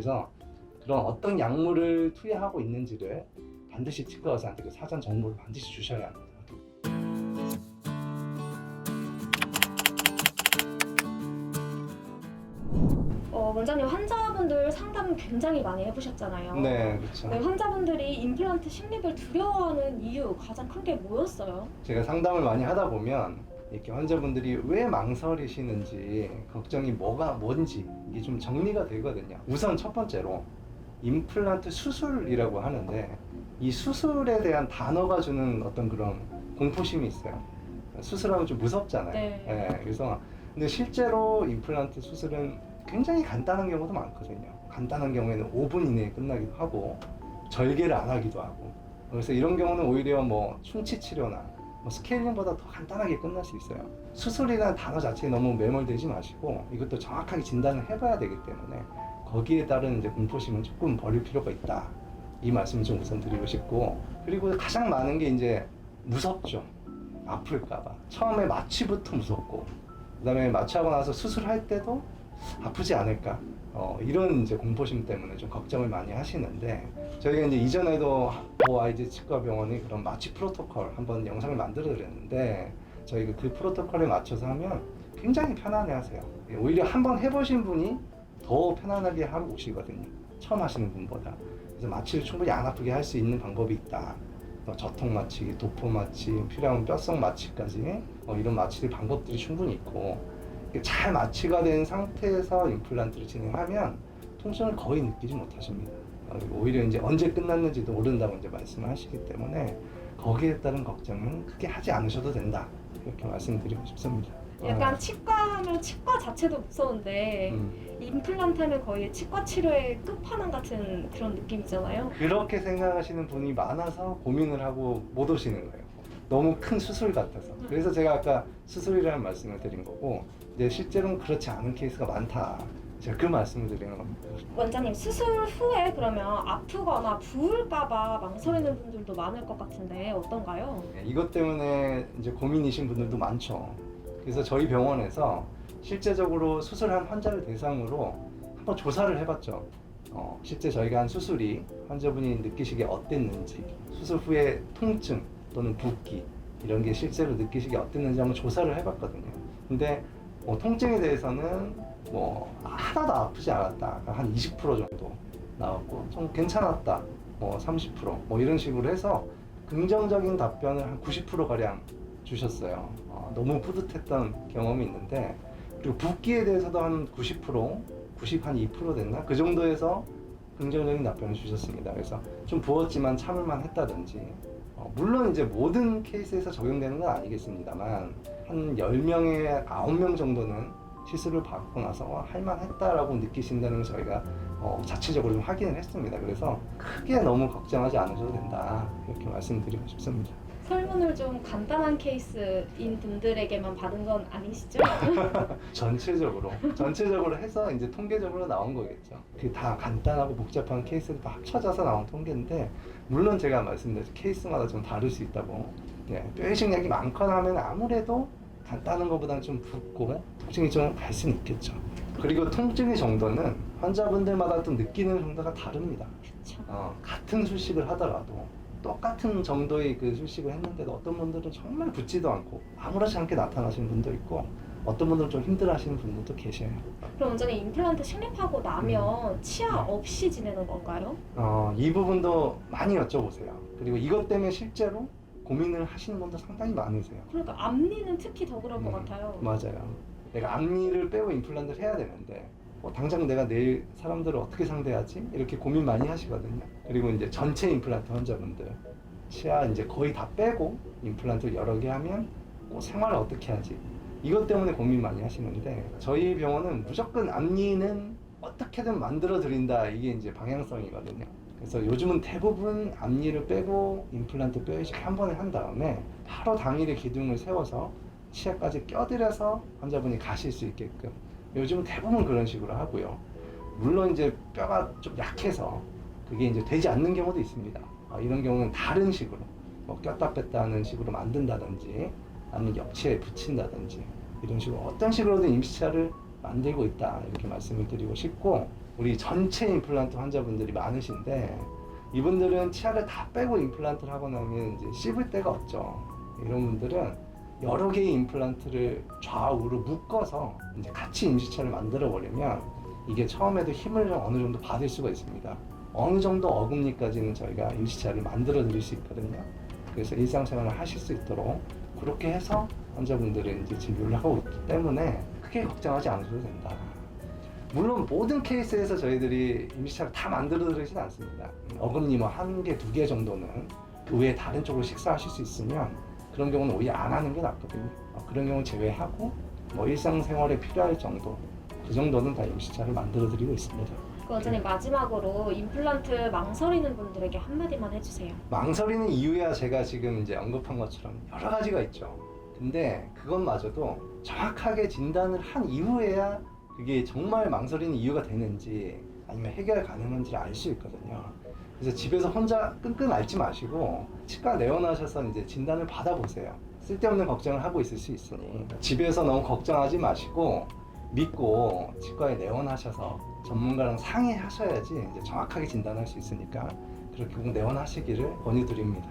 그래서 그런 어떤 약물을 투여하고 있는지를 반드시 치과 의사한테 그 사전 정보를 반드시 주셔야 합니다. 원장님 환자분들 상담 굉장히 많이 해보셨잖아요. 네, 그렇죠. 네, 환자분들이 임플란트 식립을 두려워하는 이유 가장 큰 게 뭐였어요? 제가 상담을 많이 하다 보면 이렇게 환자분들이 왜 망설이시는지 걱정이 뭔지 이게 좀 정리가 되거든요. 우선 첫 번째로 임플란트 수술이라고 하는데 이 수술에 대한 단어가 주는 어떤 그런 공포심이 있어요. 수술하면 좀 무섭잖아요. 네. 예, 그래서 근데 실제로 임플란트 수술은 굉장히 간단한 경우도 많거든요. 간단한 경우에는 5분 이내에 끝나기도 하고 절개를 안 하기도 하고, 그래서 이런 경우는 오히려 뭐 충치 치료나 뭐 스케일링보다 더 간단하게 끝날 수 있어요. 수술이라는 단어 자체에 너무 매몰되지 마시고 이것도 정확하게 진단을 해봐야 되기 때문에 거기에 따른 이제 공포심은 조금 버릴 필요가 있다. 이 말씀을 좀 우선 드리고 싶고, 그리고 가장 많은 게 이제 무섭죠. 아플까봐. 처음에 마취부터 무섭고, 그다음에 마취하고 나서 수술할 때도 아프지 않을까. 이런 이제 공포심 때문에 좀 걱정을 많이 하시는데, 저희가 이제 이전에도 아이즈 치과병원이 그런 마취 프로토콜 한번 영상을 만들어 드렸는데, 저희가 그 프로토콜에 맞춰서 하면 굉장히 편안해 하세요. 오히려 한번 해보신 분이 더 편안하게 하고 오시거든요. 처음 하시는 분보다. 그래서 마취를 충분히 안 아프게 할 수 있는 방법이 있다. 저통 마취, 도포 마취, 필요하면 뼈속 마취까지 이런 마취 방법들이 충분히 있고, 잘 마취가 된 상태에서 임플란트를 진행하면 통증을 거의 느끼지 못하십니다. 그리고 오히려 이제 언제 끝났는지도 모른다고 이제 말씀을 하시기 때문에 거기에 따른 걱정은 크게 하지 않으셔도 된다. 이렇게 말씀드리고 싶습니다. 약간 치과 하면 치과 자체도 무서운데 임플란트 하면 거의 치과 치료의 끝판왕 같은 그런 느낌이잖아요. 그렇게 생각하시는 분이 많아서 고민을 하고 못 오시는 거예요. 너무 큰 수술 같아서. 그래서 제가 아까 수술이라는 말씀을 드린 거고, 근데 실제로는 그렇지 않은 케이스가 많다. 제가 그 말씀을 드리는 겁니다. 원장님 수술 후에 그러면 아프거나 부을까봐 망설이는 분들도 많을 것 같은데 어떤가요? 이것 때문에 이제 고민이신 분들도 많죠. 그래서 저희 병원에서 실제적으로 수술한 환자를 대상으로 한번 조사를 해봤죠. 실제 저희가 한 수술이 환자분이 느끼시기에 어땠는지, 수술 후에 통증 또는 붓기 이런 게 실제로 느끼시기에 어땠는지 한번 조사를 해봤거든요. 근데 통증에 대해서는 하나도 아프지 않았다, 한 20% 정도 나왔고, 좀 괜찮았다, 30% 이런 식으로 해서 긍정적인 답변을 한 90% 가량 주셨어요. 너무 뿌듯했던 경험이 있는데, 그리고 붓기에 대해서도 한 90%, 92% 됐나? 그 정도에서 긍정적인 답변을 주셨습니다. 그래서 좀 부었지만 참을만 했다든지, 물론 이제 모든 케이스에서 적용되는 건 아니겠습니다만 한 10명에 9명 정도는 시술을 받고 나서 할만했다라고 느끼신다는 걸 저희가 자체적으로 좀 확인을 했습니다. 그래서 크게 너무 걱정하지 않으셔도 된다, 이렇게 말씀드리고 싶습니다. 설문을 좀 간단한 케이스인 분들에게만 받은 건 아니시죠? 전체적으로 해서 이제 통계적으로 나온 거겠죠. 그게 다 간단하고 복잡한 케이스를 다 합쳐져서 나온 통계인데, 물론 제가 말씀드린 케이스마다 좀 다를 수 있다고. 뼈이식약이 많거나 하면 아무래도 간단한 것보다는 좀 붓고 통증이 좀 갈 수는 있겠죠. 그리고 통증의 정도는 환자분들마다 또 느끼는 정도가 다릅니다. 그렇죠. 같은 수식을 하더라도 똑같은 정도의 그 수식을 했는데도 어떤 분들은 정말 붓지도 않고 아무렇지 않게 나타나시는 분도 있고, 어떤 분들은 좀 힘들어하시는 분들도 계셔요. 그럼 원장님 임플란트 식립하고 나면 치아 없이 지내는 건가요? 이 부분도 많이 여쭤보세요. 그리고 이것 때문에 실제로 고민을 하시는 분도 상당히 많으세요. 그러니까 앞니는 특히 더 그런 것 같아요. 맞아요. 내가 앞니를 빼고 임플란트를 해야 되는데 당장 내가 내일 사람들을 어떻게 상대하지? 이렇게 고민 많이 하시거든요. 그리고 이제 전체 임플란트 환자분들 치아 이제 거의 다 빼고 임플란트를 여러 개 하면 생활을 어떻게 하지? 이것 때문에 고민 많이 하시는데, 저희 병원은 무조건 앞니는 어떻게든 만들어 드린다, 이게 이제 방향성이거든요. 그래서 요즘은 대부분 앞니를 빼고 임플란트 뼈 이식 한 번에 한 다음에 바로 당일에 기둥을 세워서 치아까지 껴들여서 환자분이 가실 수 있게끔 요즘은 대부분 그런 식으로 하고요. 물론 이제 뼈가 좀 약해서 그게 이제 되지 않는 경우도 있습니다. 이런 경우는 다른 식으로 꼈다 뺐다 하는 식으로 만든다든지, 아니면 옆치아에 붙인다든지, 이런 식으로 어떤 식으로든 임시치아를 만들고 있다, 이렇게 말씀을 드리고 싶고, 우리 전체 임플란트 환자분들이 많으신데 이분들은 치아를 다 빼고 임플란트를 하고 나면 이제 씹을 데가 없죠. 이런 분들은 여러 개의 임플란트를 좌우로 묶어서 이제 같이 임시차를 만들어 버리면 이게 처음에도 힘을 어느 정도 받을 수가 있습니다. 어느 정도 어금니까지는 저희가 임시차를 만들어 드릴 수 있거든요. 그래서 일상생활을 하실 수 있도록 그렇게 해서 환자분들은 이제 진료를 하고 있기 때문에 크게 걱정하지 않으셔도 된다. 물론 모든 케이스에서 저희들이 임시차를 다 만들어 드리진 않습니다. 어금니 뭐 한 개, 두 개 정도는 그 외에 다른 쪽으로 식사하실 수 있으면 그런 경우는 오히려 안 하는 게 낫거든요. 그런 경우 제외하고 뭐 일상생활에 필요할 정도 그 정도는 다 임시차를 만들어 드리고 있습니다. 그 원장님 마지막으로 임플란트 망설이는 분들에게 한마디만 해주세요. 망설이는 이유야 제가 지금 이제 언급한 것처럼 여러 가지가 있죠. 근데 그것마저도 정확하게 진단을 한 이후에야 그게 정말 망설이는 이유가 되는지 아니면 해결 가능한지를 알 수 있거든요. 그래서 집에서 혼자 끙끙 앓지 마시고 치과 내원하셔서 이제 진단을 받아보세요. 쓸데없는 걱정을 하고 있을 수 있으니 집에서 너무 걱정하지 마시고 믿고 치과에 내원하셔서 전문가랑 상의하셔야지 이제 정확하게 진단할 수 있으니까 그렇게 꼭 내원하시기를 권유드립니다.